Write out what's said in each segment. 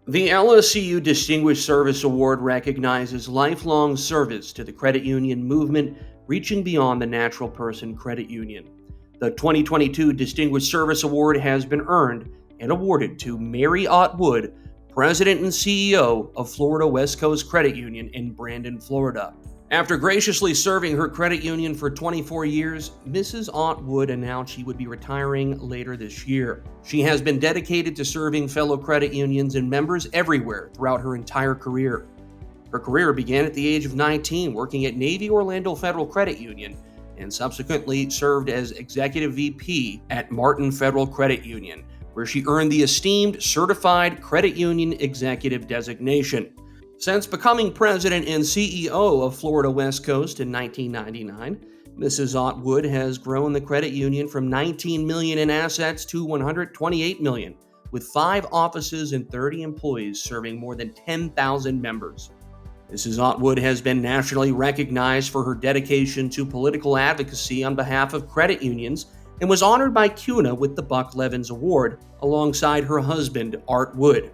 The LSCU Distinguished Service Award recognizes lifelong service to the credit union movement, reaching beyond the natural person credit union. The 2022 Distinguished Service Award has been earned and awarded to Mary Ott Wood, President and CEO of Florida West Coast Credit Union in Brandon, Florida. After graciously serving her credit union for 24 years, Mrs. Ott Wood announced she would be retiring later this year. She has been dedicated to serving fellow credit unions and members everywhere throughout her entire career. Her career began at the age of 19 working at Navy Orlando Federal Credit Union and subsequently served as Executive VP at Martin Federal Credit Union, where she earned the esteemed Certified Credit Union Executive designation. Since becoming president and CEO of Florida West Coast in 1999, Mrs. Ott Wood has grown the credit union from $19 million in assets to $128 million, with 5 offices and 30 employees serving more than 10,000 members. Mrs. Ott Wood has been nationally recognized for her dedication to political advocacy on behalf of credit unions and was honored by CUNA with the Buck Levins Award alongside her husband, Art Wood.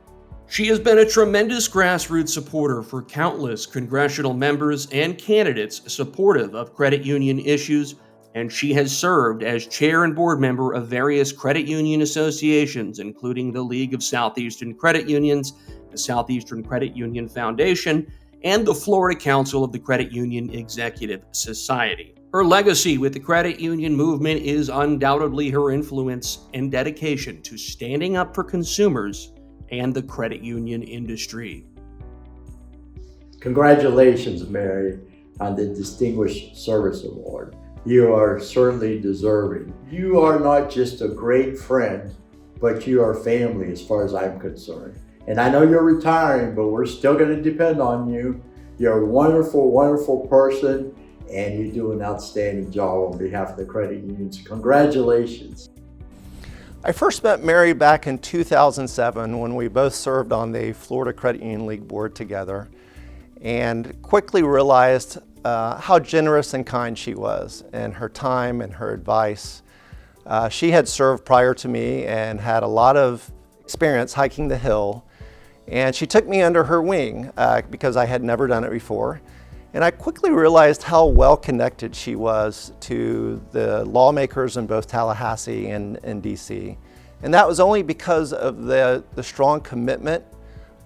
She has been a tremendous grassroots supporter for countless congressional members and candidates supportive of credit union issues, and she has served as chair and board member of various credit union associations, including the League of Southeastern Credit Unions, the Southeastern Credit Union Foundation, and the Florida Council of the Credit Union Executive Society. Her legacy with the credit union movement is undoubtedly her influence and dedication to standing up for consumers and the credit union industry. Congratulations, Mary, on the Distinguished Service Award. You are certainly deserving. You are not just a great friend, but you are family as far as I'm concerned. And I know you're retiring, but we're still going to depend on you. You're a wonderful, wonderful person, and you do an outstanding job on behalf of the credit unions. Congratulations. I first met Mary back in 2007 when we both served on the Florida Credit Union League board together, and quickly realized how generous and kind she was in her time and her advice. She had served prior to me and had a lot of experience hiking the hill, and she took me under her wing because I had never done it before. And I quickly realized how well connected she was to the lawmakers in both Tallahassee and DC. And that was only because of the strong commitment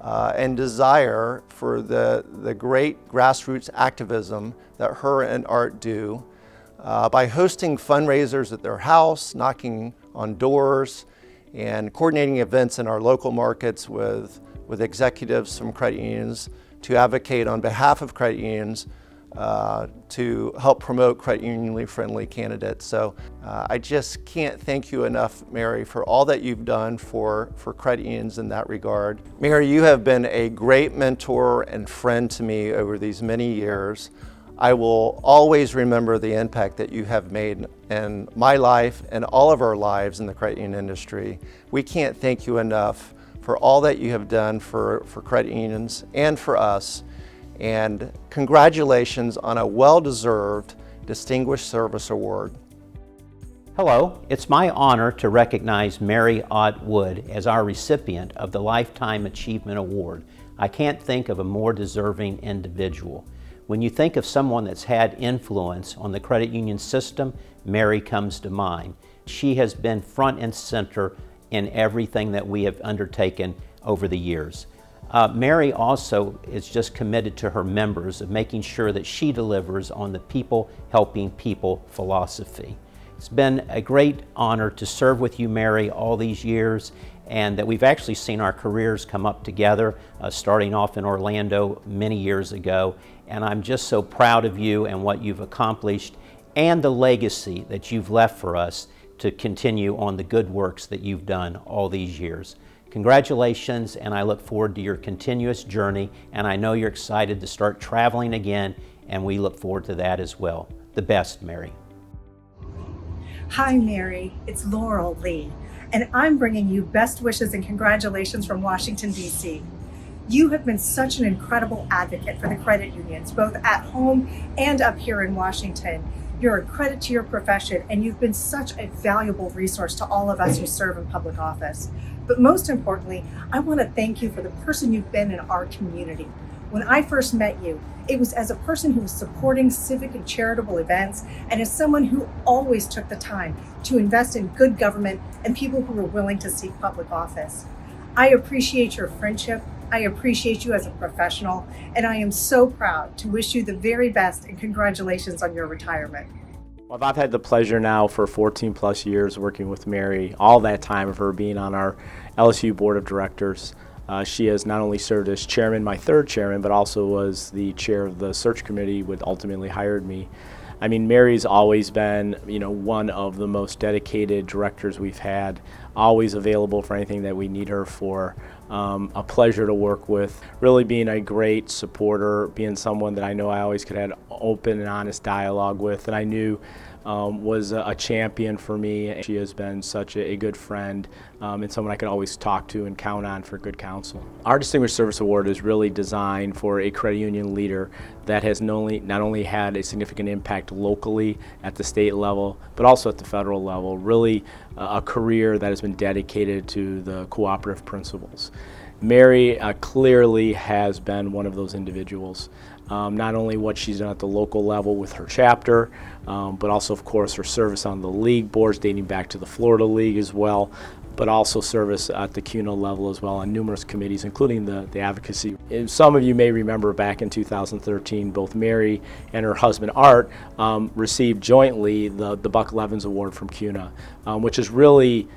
and desire for the great grassroots activism that her and Art do by hosting fundraisers at their house, knocking on doors, and coordinating events in our local markets with executives from credit unions to advocate on behalf of credit unions to help promote credit union-friendly candidates. So I just can't thank you enough, Mary, for all that you've done for credit unions in that regard. Mary, you have been a great mentor and friend to me over these many years. I will always remember the impact that you have made in my life and all of our lives in the credit union industry. We can't thank you enough for all that you have done for credit unions and for us. And congratulations on a well-deserved Distinguished Service Award. Hello, it's my honor to recognize Mary Ott Wood as our recipient of the Lifetime Achievement Award. I can't think of a more deserving individual. When you think of someone that's had influence on the credit union system, Mary comes to mind. She has been front and center in everything that we have undertaken over the years. Mary also is just committed to her members of making sure that she delivers on the people helping people philosophy. It's been a great honor to serve with you, Mary, all these years, and that we've actually seen our careers come up together, starting off in Orlando many years ago. And I'm just so proud of you and what you've accomplished and the legacy that you've left for us to continue on the good works that you've done all these years. Congratulations, and I look forward to your continuous journey, and I know you're excited to start traveling again, and we look forward to that as well. The best, Mary. Hi, Mary. It's Laurel Lee, and I'm bringing you best wishes and congratulations from Washington, D.C. You have been such an incredible advocate for the credit unions, both at home and up here in Washington. You're a credit to your profession, and you've been such a valuable resource to all of us who serve in public office. But most importantly, I want to thank you for the person you've been in our community. When I first met you, it was as a person who was supporting civic and charitable events, and as someone who always took the time to invest in good government and people who were willing to seek public office. I appreciate your friendship. I appreciate you as a professional, and I am so proud to wish you the very best and congratulations on your retirement. Well, I've had the pleasure now for 14 plus years working with Mary, all that time of her being on our LSU Board of Directors. She has not only served as chairman, my third chairman, but also was the chair of the search committee which ultimately hired me. I mean, Mary's always been, one of the most dedicated directors we've had, always available for anything that we need her for. A pleasure to work with, really being a great supporter, being someone that I know I always could have open and honest dialogue with, and I knew was a champion for me. She has been such a good friend and someone I could always talk to and count on for good counsel. Our Distinguished Service Award is really designed for a credit union leader that has not only had a significant impact locally at the state level, but also at the federal level, really a career that has been dedicated to the cooperative principles. Mary clearly has been one of those individuals. Not only what she's done at the local level with her chapter, but also, of course, her service on the league boards dating back to the Florida League as well, but also service at the CUNA level as well on numerous committees, including the advocacy. And some of you may remember back in 2013, both Mary and her husband Art received jointly the Buck Levins Award from CUNA, which is really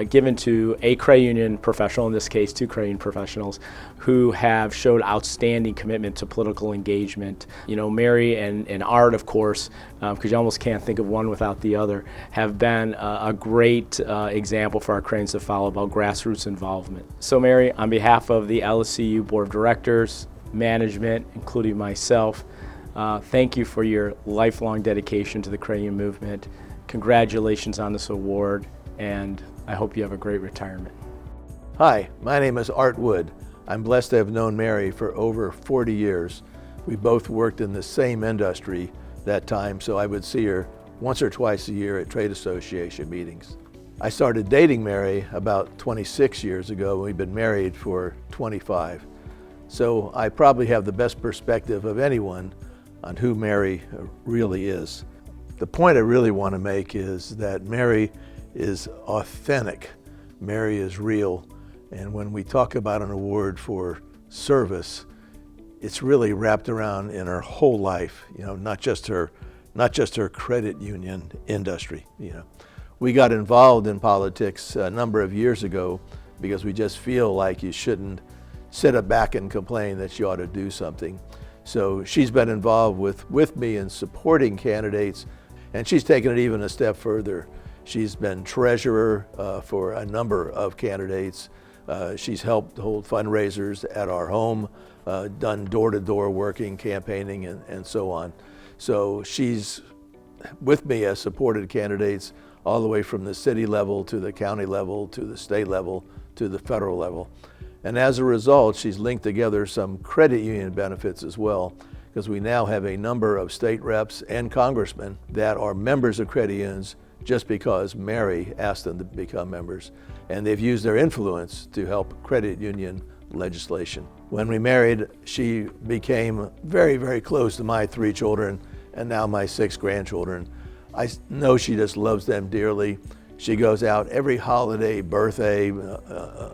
given to a credit union professional, in this case two credit union professionals, who have showed outstanding commitment to political engagement. Mary and Art, of course, because you almost can't think of one without the other, have been a great example for our credit unions to follow about grassroots involvement. So Mary, on behalf of the LSCU Board of Directors, management, including myself, thank you for your lifelong dedication to the credit union movement. Congratulations on this award, and I hope you have a great retirement. Hi, my name is Art Wood. I'm blessed to have known Mary for over 40 years. We both worked in the same industry that time, so I would see her once or twice a year at trade association meetings. I started dating Mary about 26 years ago, and we've been married for 25. So I probably have the best perspective of anyone on who Mary really is. The point I really want to make is that Mary is authentic. Mary is real. And when we talk about an award for service, it's really wrapped around in her whole life, not just her credit union industry. We got involved in politics a number of years ago because we just feel like you shouldn't sit back and complain that you ought to do something. So she's been involved with me in supporting candidates, and she's taken it even a step further. She's been treasurer for a number of candidates. She's helped hold fundraisers at our home, done door-to-door working, campaigning, and so on. So she's with me as supported candidates all the way from the city level to the county level to the state level to the federal level. And as a result, she's linked together some credit union benefits as well, because we now have a number of state reps and congressmen that are members of credit unions just because Mary asked them to become members. And they've used their influence to help credit union legislation. When we married, she became very, very close to my 3 children and now my 6 grandchildren. I know she just loves them dearly. She goes out every holiday, birthday,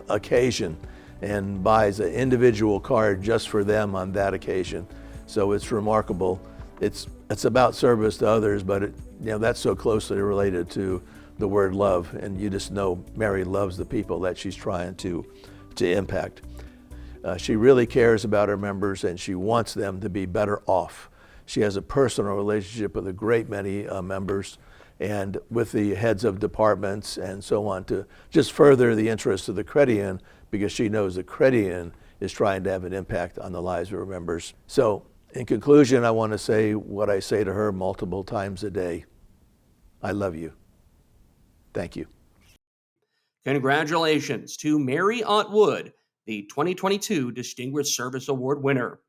occasion and buys an individual card just for them on that occasion. So it's remarkable. It's about service to others, but that's so closely related to the word love, and you just know Mary loves the people that she's trying to impact. She really cares about her members, and she wants them to be better off. She has a personal relationship with a great many members and with the heads of departments and so on to just further the interests of the credit union, because she knows the credit union is trying to have an impact on the lives of her members. So in conclusion, I want to say what I say to her multiple times a day. I love you. Thank you. Congratulations to Mary Ott Wood, the 2022 Distinguished Service Award winner.